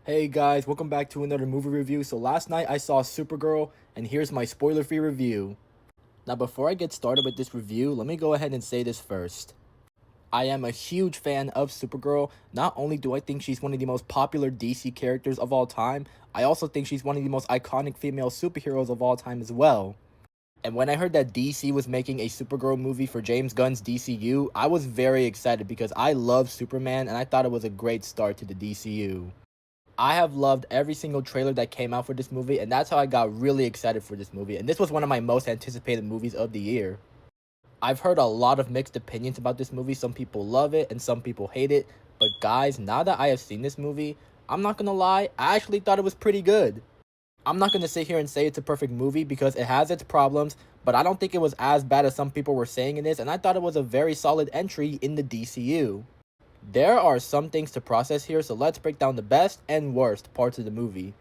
Hey guys, welcome back to another movie review. So last night I saw Supergirl, and here's my spoiler-free review. Now before I get started with this review, let me go ahead and say this first. I am a huge fan of Supergirl. Not only do I think she's one of the most popular DC characters of all time, I also think she's one of the most iconic female superheroes of all time as well. And when I heard that DC was making a Supergirl movie for James Gunn's DCU, I was very excited because I love Superman and I thought it was a great start to the DCU. I have loved every single trailer that came out for this movie, and that's how I got really excited for this movie. And this was one of my most anticipated movies of the year. I've heard a lot of mixed opinions about this movie. Some people love it and some people hate it. But guys, now that I have seen this movie, I'm not gonna lie, I actually thought it was pretty good. I'm not gonna sit here and say it's a perfect movie because it has its problems, but I don't think it was as bad as some people were saying it is, and I thought it was a very solid entry in the DCU. There are some things to process here, so let's break down the best and worst parts of the movie.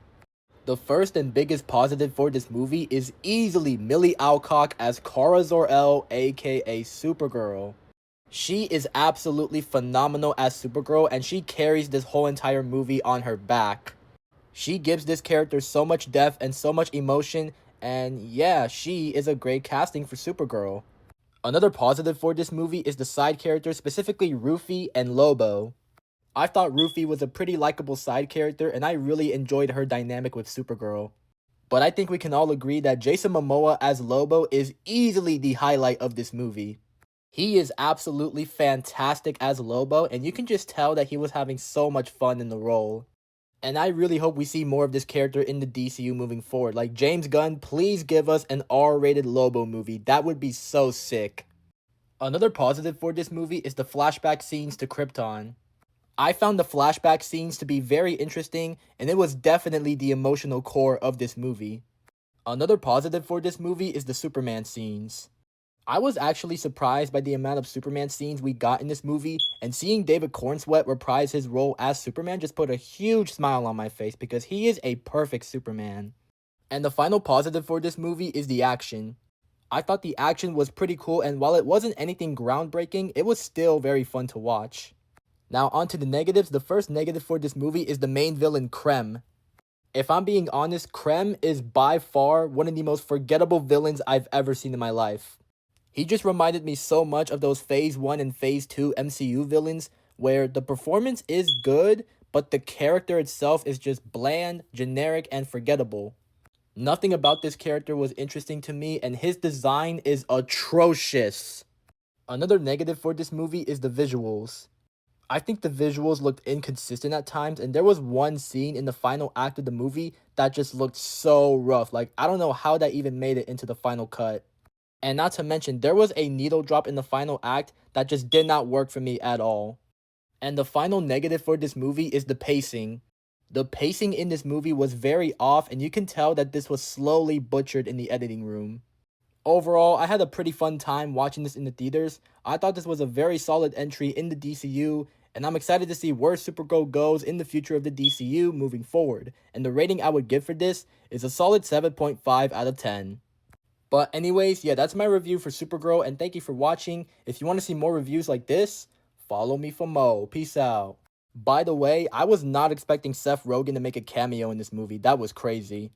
The first and biggest positive for this movie is easily Millie Alcock as Kara Zor-El, aka Supergirl. She is absolutely phenomenal as Supergirl, and she carries this whole entire movie on her back. She gives this character so much depth and so much emotion, and yeah, she is a great casting for Supergirl. Another positive for this movie is the side characters, specifically Rufy and Lobo. I thought Rufy was a pretty likable side character, and I really enjoyed her dynamic with Supergirl. But I think we can all agree that Jason Momoa as Lobo is easily the highlight of this movie. He is absolutely fantastic as Lobo, and you can just tell that he was having so much fun in the role. And I really hope we see more of this character in the DCU moving forward. Like, James Gunn, please give us an R-rated Lobo movie. That would be so sick. Another positive for this movie is the flashback scenes to Krypton. I found the flashback scenes to be very interesting, and it was definitely the emotional core of this movie. Another positive for this movie is the Superman scenes. I was actually surprised by the amount of Superman scenes we got in this movie, and seeing David Cornsweet reprise his role as Superman just put a huge smile on my face because he is a perfect Superman. And the final positive for this movie is the action. I thought the action was pretty cool, and while it wasn't anything groundbreaking, it was still very fun to watch. Now on to the negatives. The first negative for this movie is the main villain, Krem. If I'm being honest, Krem is by far one of the most forgettable villains I've ever seen in my life. He just reminded me so much of those Phase 1 and Phase 2 MCU villains, where the performance is good, but the character itself is just bland, generic, and forgettable. Nothing about this character was interesting to me, and his design is atrocious. Another negative for this movie is the visuals. I think the visuals looked inconsistent at times, and there was one scene in the final act of the movie that just looked so rough. Like, I don't know how that even made it into the final cut. And not to mention, there was a needle drop in the final act that just did not work for me at all. And the final negative for this movie is the pacing. The pacing in this movie was very off, and you can tell that this was slowly butchered in the editing room. Overall, I had a pretty fun time watching this in the theaters. I thought this was a very solid entry in the DCU, and I'm excited to see where Supergirl goes in the future of the DCU moving forward. And the rating I would give for this is a solid 7.5 out of 10. But anyways, yeah, that's my review for Supergirl, and thank you for watching. If you want to see more reviews like this, follow me for more. Peace out. By the way, I was not expecting Seth Rogen to make a cameo in this movie. That was crazy.